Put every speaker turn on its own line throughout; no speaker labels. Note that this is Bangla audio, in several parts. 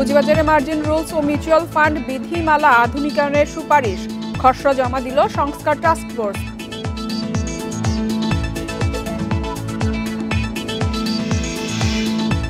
পুঁজিবাজারে মার্জিন রুলস ও মিউচুয়াল ফান্ড বিধিমালা আধুনিকায়নের সুপারিশ, খসড়া জমা দিল সংস্কার টাস্কফোর্স।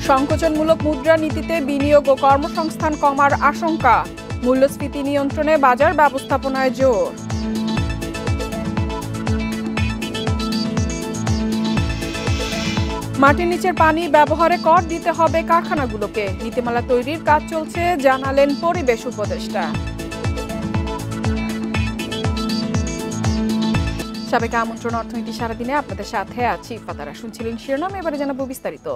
সংকোচনমূলক মুদ্রা নীতিতে বিনিয়োগ ও কর্মসংস্থান কমার আশঙ্কা, মূল্যস্ফীতি নিয়ন্ত্রণে বাজার ব্যবস্থাপনায় জোর। মাটির নিচের পানি ব্যবহারে কর দিতে হবে কারখানাগুলোকে, নীতিমালা তৈরির কাজ চলছে, জানালেন পরিবেশ উপদেষ্টা। সাবেক আমন্ত্রণ অর্থনীতি সারাদিনে আপনাদের সাথে আছি ফাতারা। শুনছিলেন শিরোনাম, এবারে জানাবো বিস্তারিত।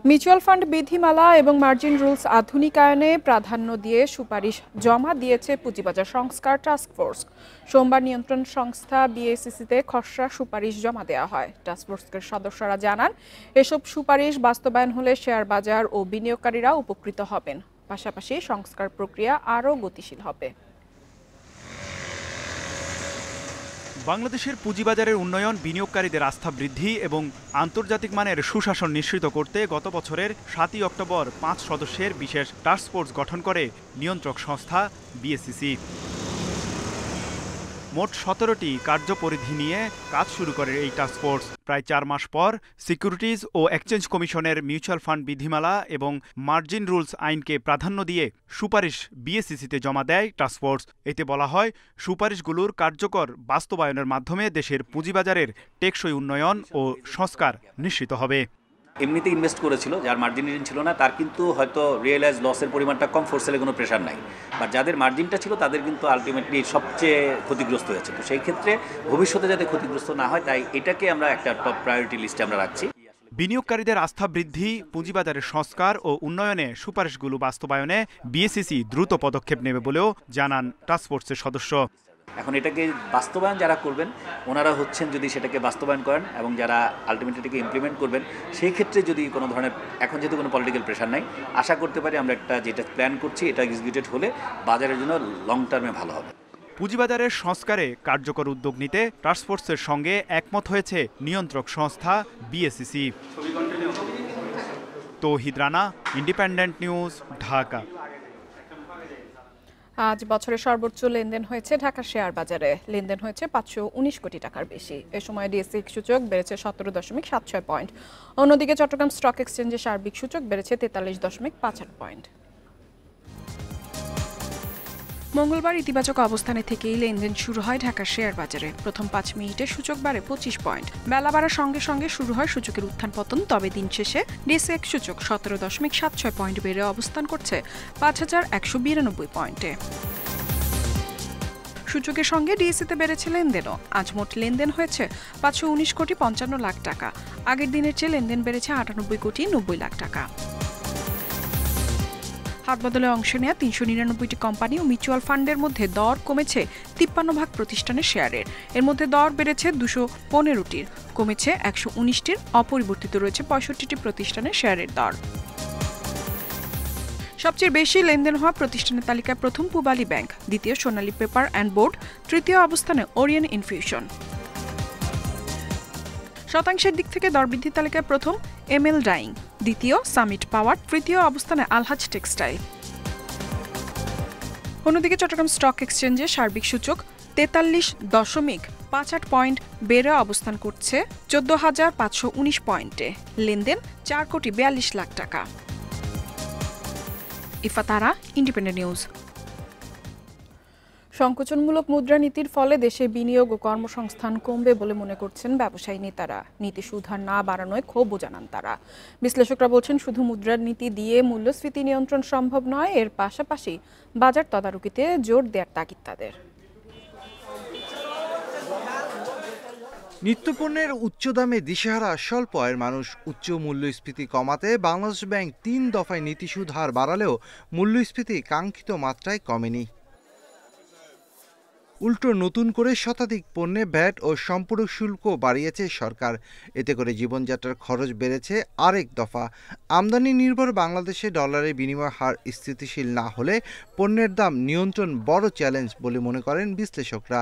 মিউচুয়াল ফান্ড বিধিমালা এবং মার্জিন রুলস আধুনিকায়নে প্রাধান্য দিয়ে সুপারিশ জমা দিয়েছে পুঁজিবাজার সংস্কার টাস্কফোর্স। সোমবার নিয়ন্ত্রণ সংস্থা বিএসইসিতে খসড়া সুপারিশ জমা দেওয়া হয়। টাস্কফোর্সের সদস্যরা জানান, এসব সুপারিশ বাস্তবায়ন হলে শেয়ার বাজার ও বিনিয়োগকারীরা উপকৃত হবেন, পাশাপাশি সংস্কার প্রক্রিয়া আরও গতিশীল হবে।
বাংলাদেশের পুঁজিবাজারের উন্নয়ন, বিনিয়োগকারীদের আস্থা বৃদ্ধি এবং আন্তর্জাতিক মানের সুশাসন নিশ্চিত করতে গত বছরের 7 অক্টোবর 5 সদস্যের বিশেষ টাস্কফোর্স গঠন করে নিয়ন্ত্রক সংস্থা বিএসইসি। মোট 17টি কার্যপরিধি নিয়ে কাজ শুরু করে এই টাস্কফোর্স। প্রায় 4 মাস পর সিকিউরিটিজ ও এক্সচেঞ্জ কমিশনের মিউচুয়াল ফান্ড বিধিমালা এবং মার্জিন রুলস আইনকে প্রাধান্য দিয়ে সুপারিশ বিএসইসিতে জমা দেয় টাস্কফোর্স। এতে বলা হয়, সুপারিশগুলোর কার্যকর বাস্তবায়নের মাধ্যমে দেশের পুঁজিবাজারের টেকসই উন্নয়ন ও সংস্কার নিশ্চিত হবে।
এমনিতে ইনভেস্ট করেছিল, যার মার্জিন ছিল না, তার কিন্তু হয়তো রিয়েলাইজ লসের পরিমাণটা কম, ফোর্সেলে কোনো প্রেশার নাই। বা যাদের মার্জিনটা ছিল তাদের কিন্তু আলটিমেটলি সবচেয়ে ক্ষতিগ্রস্ত হয়েছে। তো সেই ক্ষেত্রে ভবিষ্যতে যাতে ক্ষতিগ্রস্ত না হয়, তাই এটাকে আমরা একটা টপ প্রায়োরিটি লিস্টে আমরা রাখছি।
বিনিয়োগকারীদের আস্থা বৃদ্ধি, পুঁজিবাজারের সংস্কার ও উন্নয়নে সুপারিশগুলো বাস্তবায়নে বিএসইসি দ্রুত পদক্ষেপ নেবে বলেও জানান টাস্কফোর্সের সদস্য।
এখন এটাকে বাস্তবায়ন যারা করবেন ওনারা হচ্ছেন, যদি সেটাকে বাস্তবায়ন করেন এবং যারা আলটিমেটলি এটাকে ইমপ্লিমেন্ট করবেন, সেই ক্ষেত্রে যদি কোনো ধরনের, এখন যেহেতু কোনো পলিটিক্যাল প্রেশার নাই, আশা করতে পারি আমরা যেটা প্ল্যান করছি এটা এক্সিকিউটেড হলে বাজারের জন্য লং টার্মে ভালো হবে।
পুঁজিবাজারের সংস্কারে কার্যকর উদ্যোগ নিতে টাস্কফোর্সের সঙ্গে একমত হয়েছে নিয়ন্ত্রক সংস্থা বিএসইসি। তৌহিদ রানা, ইন্ডিপেন্ডেন্ট নিউজ, ঢাকা।
আজ বছরের সর্বোচ্চ লেনদেন হয়েছে ঢাকার শেয়ার বাজারে। লেনদেন হয়েছে 519 কোটি টাকার বেশি। এ সময় ডিএসসি সূচক বেড়েছে 17.76 পয়েন্ট। অন্যদিকে চট্টগ্রাম স্টক এক্সচেঞ্জে সার্বিক সূচক বেড়েছে 43.58 পয়েন্ট। মঙ্গলবার ইতিবাচক অবস্থানে থেকেই লেনদেন শুরু হয় ঢাকার শেয়ার বাজারে। প্রথম 5 মিনিটে সূচক বাড়ে 25 পয়েন্ট। বেলা বাড়ার সঙ্গে সঙ্গে শুরু হয় সূচকের উত্থান পতন। তবে দিন শেষে ডিএসসি সূচক 17.76 পয়েন্ট বেড়ে অবস্থান করছে 5192 পয়েন্টে। সূচকের সঙ্গে ডিএসসিতে বেড়েছে লেনদেনও। আজ মোট লেনদেন হয়েছে 519 কোটি 55 লাখ টাকা। আগের দিনের চেয়ে লেনদেন বেড়েছে 98 কোটি 90 লাখ টাকা। হাট বদলে অংশ নেওয়া 399টি কোম্পানি ও মিউচুয়াল ফান্ডের মধ্যে দর কমেছে 53% প্রতিষ্ঠানের শেয়ারের। এর মধ্যে দর বেড়েছে 215টির, কমেছে 119টির, অপরিবর্তিত রয়েছে 65টি প্রতিষ্ঠানের শেয়ারের দর। সবচেয়ে বেশি লেনদেন হওয়া প্রতিষ্ঠানের তালিকায় প্রথম পূবালী ব্যাংক, দ্বিতীয় সোনালী পেপার অ্যান্ড বোর্ড, তৃতীয় অবস্থানে ওরিয়েন্ট ইনফিউশন। শতাংশের দিক থেকে দরবৃদ্ধি তালিকায় প্রথম এমএল ডাইং, দ্বিতীয় সামিট পাওয়ার, তৃতীয় অবস্থানে আলহাজ টেক্সটাইল। অন্যদিকে চট্টগ্রাম স্টক এক্সচেঞ্জে সার্বিক সূচক 43.58 পয়েন্ট বেড়ে অবস্থান করছে 14,519 পয়েন্টে। লেনদেন 4 কোটি 42 লাখ টাকা। ইফাতারা, ইন্ডিপেন্ডেন্ট নিউজ। সংকোচনমূলক মুদ্রানীতির ফলে দেশে বিনিয়োগ ও কর্মসংস্থান কমবে বলে মনে করছেন ব্যবসায়ী নেতারা। নীতি সুধার না বাড়ানোয় ক্ষোভও জানান তারা। বিশ্লেষকরা বলছেন, শুধু মুদ্রানীতি দিয়ে মূল্যস্ফীতি নিয়ন্ত্রণ সম্ভব নয়, এর পাশাপাশি বাজার তদারকিতে জোর দেওয়ার তাগিদ তাদের।
নিত্যপণ্যের উচ্চ দামে দিশেহারা স্বল্প আয়ের মানুষ। উচ্চ মূল্যস্ফীতি কমাতে বাংলাদেশ ব্যাংক 3 দফায় নীতি সুদ হার বাড়ালেও মূল্যস্ফীতি কাঙ্ক্ষিত মাত্রায় কমেনি। উল্টো নতুন করে শতাধিক পণ্যে ভ্যাট ও সম্পূরক শুল্ক বাড়িয়েছে সরকার। এতে করে জীবনযাত্রার খরচ বেড়েছে আরেক দফা। আমদানি নির্ভর বাংলাদেশে ডলারের বিনিময় হার স্থিতিশীল না হলে পণ্যের দাম নিয়ন্ত্রণ বড় চ্যালেঞ্জ বলে মনে করেন বিশ্লেষকরা।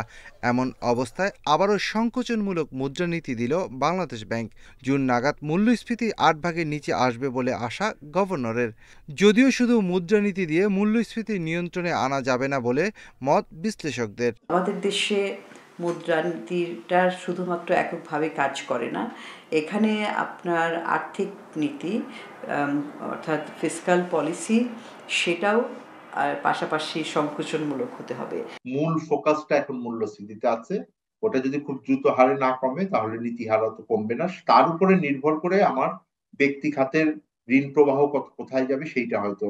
এমন অবস্থায় আবারও সংকোচনমূলক মুদ্রানীতি দিল বাংলাদেশ ব্যাংক। জুন নাগাদ মূল্যস্ফীতি ৮ ভাগের নিচে আসবে বলে আশা গভর্নরের। যদিও শুধু মুদ্রানীতি দিয়ে মূল্যস্ফীতি নিয়ন্ত্রণে আনা যাবে না বলে মত বিশ্লেষকদের।
আমাদের দেশে মুদ্রানীতিটা শুধুমাত্র এককভাবে কাজ করে না, এখানে আপনার আর্থিক নীতি অর্থাৎ ফিসকাল পলিসি সেটাও পাশাপাশি সংকোচনমূলক হতে হবে।
মূল ফোকাসটা এখন মূল্যস্ফীতিতে আছে। ওটা যদি খুব দ্রুত হারে না কমে তাহলে নীতি হার অত কমবে না। তার উপরে নির্ভর করে আমার ব্যক্তি খাতের ঋণ প্রবাহ কোথায় যাবে সেইটা হয়তো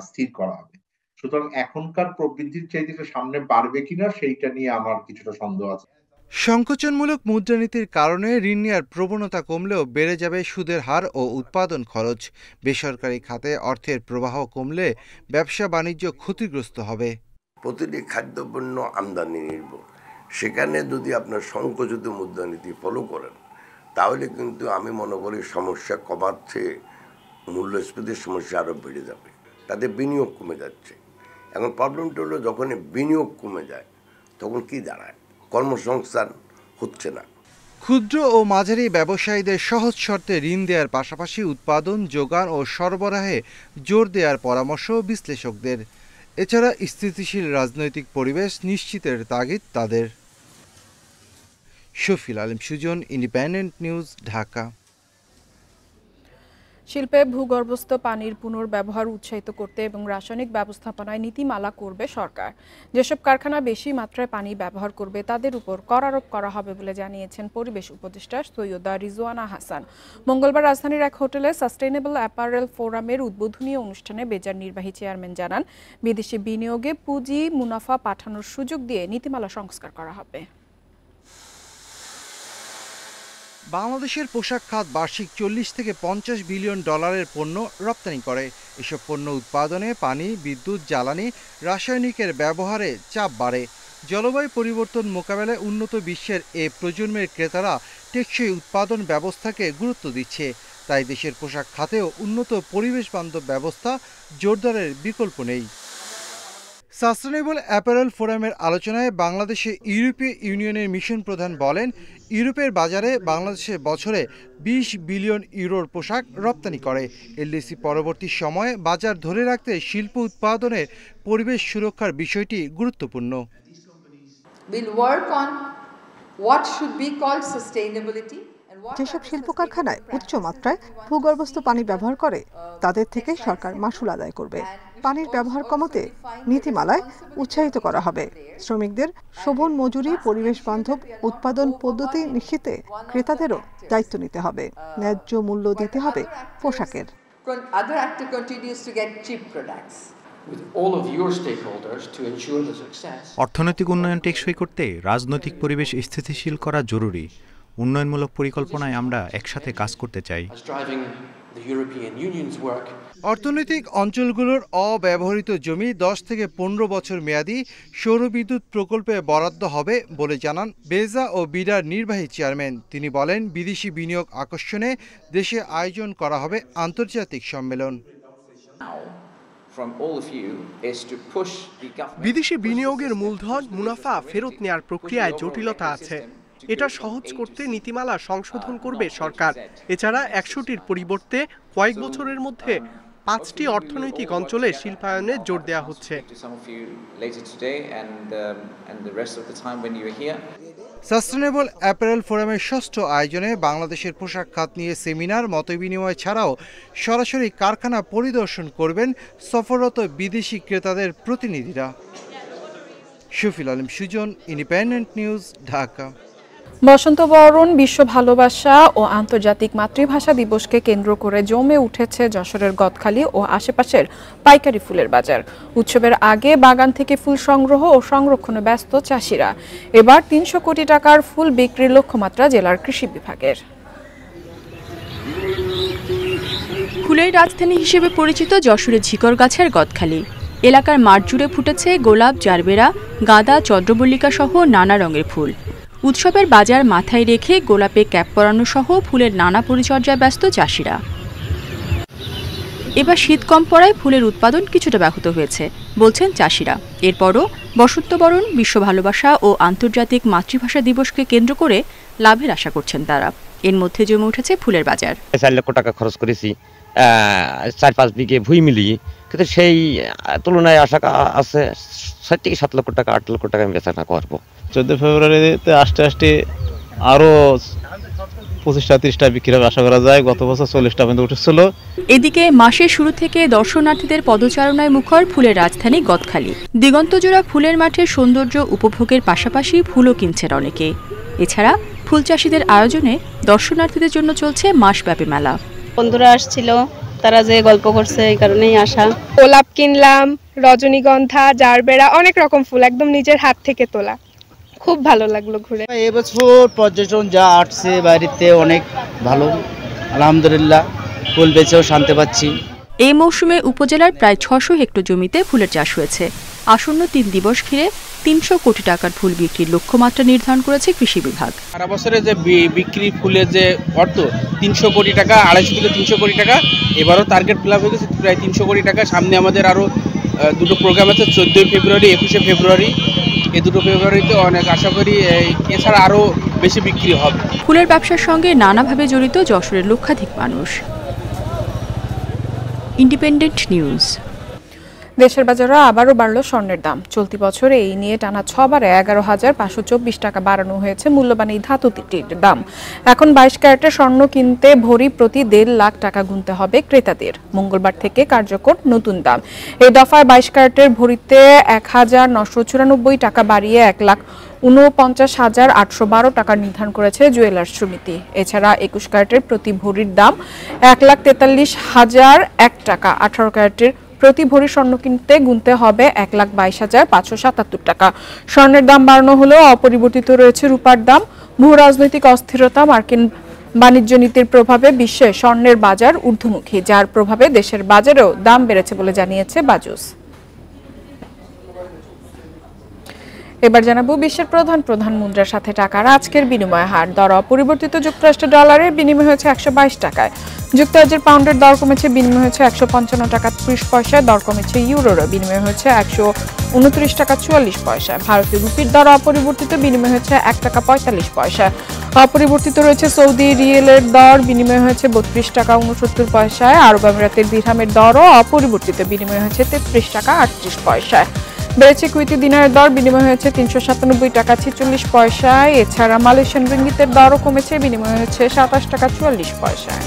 স্থির করা হবে। সুতরাং এখনকার প্রবৃদ্ধির চাইতে সামনে বাড়বে কিনা সেইটা নিয়ে আমার কিছুটা সন্দেহ আছে।
সংকোচনমূলক মুদ্রানীতির কারণে ঋণ নেওয়ার প্রবণতা কমলেও বেড়ে যাবে সুদের হার ও উৎপাদন খরচ। বেসরকারি খাতে অর্থের প্রবাহ কমলে ব্যবসা বাণিজ্য ক্ষতিগ্রস্ত হবে।
প্রতিটি খাদ্যপণ্য আমদানি নির্ভর, সেখানে যদি আপনার সংকুচিত মুদ্রানীতি ফলো করেন তাহলে কিন্তু আমি মনে করি সমস্যা কমার চেয়ে মূল্যস্ফীতির সমস্যা আরও বেড়ে যাবে। তাতে বিনিয়োগ কমে যাচ্ছে। এখন প্রবলেমটা হলো যখন বিনিয়োগ কমে যায় তখন কি দাঁড়ায়, কর্মসংস্থান হচ্ছে না।
ক্ষুদ্র ও মাঝারি ব্যবসায়ীদের সহজ শর্তে ঋণ দেওয়ার পাশাপাশি উৎপাদন, যোগান ও সরবরাহে জোর দেওয়ার পরামর্শ বিশ্লেষকদের। এছাড়া স্থিতিশীল রাজনৈতিক পরিবেশ নিশ্চিতের তাগিদ তাদের। Shafil Alam Sujan, independent news, Dhaka.
শিল্পে ভূগর্ভস্থ পানির পুনর্ব্যবহার উৎসাহিত করতে এবং রাসায়নিক ব্যবস্থাপনায় নীতিমালা করবে সরকার। যেসব কারখানা বেশি মাত্রায় পানি ব্যবহার করবে তাদের উপর কর আরোপ করা হবে বলে জানিয়েছেন পরিবেশ উপদেষ্টা সৈয়দা রিজওয়ানা হাসান। মঙ্গলবার রাজধানীর এক হোটেলে সাস্টেইনেবল অ্যাপারেল ফোরামের উদ্বোধনী অনুষ্ঠানে বেজার নির্বাহী চেয়ারম্যান জানান, বিদেশি বিনিয়োগে পুঁজি মুনাফা পাঠানোর সুযোগ দিয়ে নীতিমালা সংস্কার করা হবে।
বাংলাদেশের পোশাক খাত বার্ষিক 40 থেকে 50 বিলিয়ন ডলারের পণ্য রপ্তানি করে। এসব পণ্য উৎপাদনে পানি, বিদ্যুৎ, জ্বালানি, রাসায়নিকের ব্যবহারে চাপ বাড়ে। জলবায়ু পরিবর্তন মোকাবেলায় উন্নত বিশ্বের এ প্রজন্মের ক্রেতারা টেকসই উৎপাদন ব্যবস্থাকে গুরুত্ব দিচ্ছে। তাই দেশের পোশাক খাতেও উন্নত পরিবেশ বান্ধব ব্যবস্থা জোরদারের বিকল্প নেই। সাস্টেনেবল অ্যাপারেল ফোরামের আলোচনায় বাংলাদেশে ইউরোপীয় ইউনিয়নের মিশন প্রধান বলেন, ইউরোপের বাজারে বাংলাদেশে বছরে 20 বিলিয়ন ইউরোর পোশাক রপ্তানি করে। এলডিসি পরবর্তী সময়ে বাজার ধরে রাখতে শিল্প উৎপাদনের পরিবেশ সুরক্ষার বিষয়টি গুরুত্বপূর্ণ।
যেসব শিল্প কারখানায় উচ্চ মাত্রায় ভূগর্ভস্থ পানি ব্যবহার করে তাদের থেকে সরকার মাশুল আদায় করবে। পানির ব্যবহার কমাতে নীতিমালায় উৎসাহিত করা হবে। শ্রমিকদের শোভন মজুরি, পরিবেশ বান্ধব উৎপাদন পদ্ধতি নিশ্চিতে ক্রেতাদেরও দায়িত্ব নিতে হবে। ন্যায্য মূল্য দিতে হবে পোশাকের।
অর্থনৈতিক উন্নয়ন টেকসই করতে রাজনৈতিক পরিবেশ স্থিতিশীল করা জরুরি। উন্নয়নমূলক পরিকল্পনায় আমরা একসাথে কাজ করতে চাই।
অর্থনৈতিক অঞ্চলগুলোর অব্যবহৃত জমি 10 থেকে 15 বছর মেয়াদী সৌরবিদ্যুৎ প্রকল্পে বরাদ্দ হবে বলে জানান বেজা ও বিডার নির্বাহী চেয়ারম্যান। তিনি বলেন, বিদেশি বিনিয়োগ আকর্ষণে দেশে আয়োজন করা হবে আন্তর্জাতিক সম্মেলন।
বিদেশি বিনিয়োগের মূলধন মুনাফা ফেরত নেওয়ার প্রক্রিয়ায় জটিলতা আছে। এটা সহজ করতে নীতিমালা সংশোধন করবে সরকার। এছাড়া 100টির পরিবর্তে কয়েক বছরের মধ্যে 5টি অর্থনৈতিক অঞ্চলে শিল্পায়নে জোর দেওয়া হচ্ছে।
সাস্টেনেবল অ্যাপারেল ফোরামের 6ষ্ঠ আয়োজনে বাংলাদেশের পোশাক খাত নিয়ে সেমিনার, মতবিনিময় ছাড়াও সরাসরি কারখানা পরিদর্শন করবেন সফররত বিদেশি ক্রেতাদের প্রতিনিধিরা। Shafil Alam Sujan, independent news, Dhaka.
বসন্ত বরণ, বিশ্ব ভালোবাসা ও আন্তর্জাতিক মাতৃভাষা দিবসকে কেন্দ্র করে জমে উঠেছে যশোরের গদখালি ও আশেপাশের পাইকারি ফুলের বাজার। উৎসবের আগে বাগান থেকে ফুল সংগ্রহ ও সংরক্ষণে ব্যস্ত চাষিরা। এবার 300 কোটি টাকার ফুল বিক্রির লক্ষ্যমাত্রা জেলার কৃষি বিভাগের।
ফুলের রাজধানী হিসেবে পরিচিত যশোরের ঝিকরগাছার গদখালি। এলাকার মাঠ জুড়ে ফুটেছে গোলাপ, জারবেরা, গাঁদা, চন্দ্রমল্লিকা সহ নানা রঙের ফুল। উৎসবের বাজার মাথায় রেখে গোলাপে ক্যাপ পরানো সহ ফুলের নানা পরিচর্যায় ব্যস্ত চাষিরা। এবার শীত কম পড়ায় ফুলের উৎপাদন কিছুটা ব্যাহত হয়েছে বলছেন চাষিরা। এরপরও বসন্তবরণ, বিশ্ব ভালোবাসা ও আন্তর্জাতিক মাতৃভাষা দিবসকে কেন্দ্র করে লাভের আশা করছেন তারা। এর মধ্যে জমে উঠেছে ফুলের বাজার।
4 লক্ষ টাকা খরচ করেছি 4-5 বিঘে ভুঁই মিলিয়ে, কিন্তু সেই তুলনায় আশা আছে 6 থেকে 7 লক্ষ টাকা 8 লক্ষ টাকা আমি বেচা না করবো।
14 ফেব্রুয়ারিতে আসতে আরো 25-30টা বিক্রি হবে আশা করা যায়। গত বছর 40টা পর্যন্ত উঠেছিল।
এদিকে মাসের শুরু থেকে দর্শনার্থীদের পদচারণায় মুখর ফুলের রাজধানী গদখালি। দিগন্তজোড়া ফুলের মাঠের সৌন্দর্য উপভোগের পাশাপাশি ফুলও কিনছেন অনেকে। এছাড়া ফুল চাষিদের আয়োজনে দর্শনার্থীদের জন্য চলছে মাসব্যাপী মেলা।
বন্ধুরা আসছিল, তারা যে গল্প করছে এই কারণেই আসা।
গোলাপ কিনলাম, রজনীগন্ধা, জারবেরা, অনেক রকম ফুল একদম নিজের হাত থেকে তোলা। খুব ভালো লাগলো ঘুরে।
এবছর পর্যটন যা আসছে বাইরেতে অনেক ভালো, আলহামদুলিল্লাহ। ফুল বেচেও শান্তি পাচ্ছি।
এই মৌসুমে উপজেলার প্রায় 600 হেক্টর জমিতে ফুলের চাষ হয়েছে। আসন্ন 3 দিবস ঘিরে 300 কোটি টাকার ফুল বিক্রির লক্ষ্যমাত্রা নির্ধারণ করেছে কৃষি বিভাগ।
সারা বছরে যে বিক্রি ফুলের যে অর্থ 300 কোটি টাকা, 250 থেকে 300 কোটি টাকা, এবারও টার্গেট ফিল আপ হয়ে গেছে প্রায় 300 কোটি টাকা। সামনে আমাদের আরও দুটো প্রোগ্রাম আছে, 14 ফেব্রুয়ারি, 21 ফেব্রুয়ারি। এই দুটো ফেব্রুয়ারিতে অনেক আশা করি এছাড়া আরও বেশি বিক্রি হবে।
ফুলের ব্যবসার সঙ্গে নানাভাবে জড়িত যশোরের লক্ষাধিক মানুষ। Independent news.
দেশের বাজারে আবারও বাড়ল স্বর্ণের দাম। চলতি বছরে এই নিয়ে টানা 6 বারে 11,524 টাকা বাড়ানো হয়েছে মূল্যবান এই ধাতুটির দাম। এখন 22 ক্যারেটের স্বর্ণ কিনতে ভরি প্রতি 1.5 লাখ টাকা গুনতে হবে ক্রেতাদের। মঙ্গলবার থেকে কার্যকর নতুন দাম। এই দফায় 22 ক্যারেটের ভরিতে 1,994 টাকা বাড়িয়ে 1,49,812 টাকা নির্ধারণ করেছে জুয়েলার্স সমিতি। এছাড়া 21 ক্যারেটের প্রতি ভরির দাম 1,43,001 টাকা। 18 ক্যারেটের প্রতি ভরি স্বর্ণ কিনতে গুনতে হবে 1,22,577 টাকা। স্বর্ণের দাম বাড়ানো হলেও অপরিবর্তিত রয়েছে রূপার দাম। ভূ রাজনৈতিক অস্থিরতা, মার্কিন বাণিজ্য নীতির প্রভাবে বিশ্বে স্বর্ণের বাজার ঊর্ধ্বমুখী, যার প্রভাবে দেশের বাজারেও দাম বেড়েছে বলে জানিয়েছে বাজুস। এবার জানাবো বিশ্বের প্রধান প্রধান মুদ্রার সাথে টাকার আজকের বিনিময় হার। দর অপরিবর্তিত। যুক্তরাষ্ট্রের ডলারের বিনিময় হয়েছে 122 টাকায়। যুক্তরাজ্যের পাউন্ডের দর কমেছে, বিনিময় হয়েছে 155 টাকা 30 পয়সায়। দর কমেছে ইউরোর, বিনিময় হয়েছে 129 টাকা 44 পয়সায়। ভারতীয় রুপির দর অপরিবর্তিত, বিনিময় হয়েছে 1 টাকা 45 পয়সায়। অপরিবর্তিত রয়েছে সৌদি রিয়েলের দর, বিনিময় হয়েছে 32 টাকা 69 পয়সায়। আরব আমিরাতের দিরহামের দরও অপরিবর্তিত, বিনিময় হয়েছে 33 টাকা 38 পয়সায়। বেড়েছে কুয়েতি দিনারের দর, বিনিময় হয়েছে 397 টাকা 46 পয়সায়। এছাড়া মালয়েশিয়ান রিঙ্গিতের দরও কমেছে, বিনিময় হয়েছে 27 টাকা 44 পয়সায়।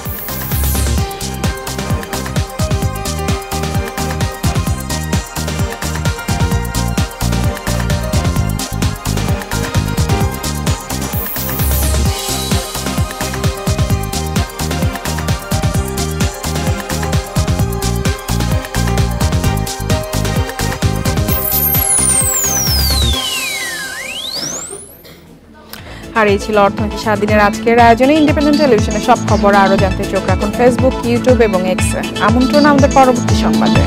আর এই ছিল অর্থনীতি সারাদিনের আজকের আয়োজনে। ইন্ডিপেন্ডেন্ট টেলিভিশনের সব খবর আরও জানতে চোখ রাখুন ফেসবুক, ইউটিউব এবং এক্সে। আমন্ত্রণ আমাদের পরবর্তী সংবাদে।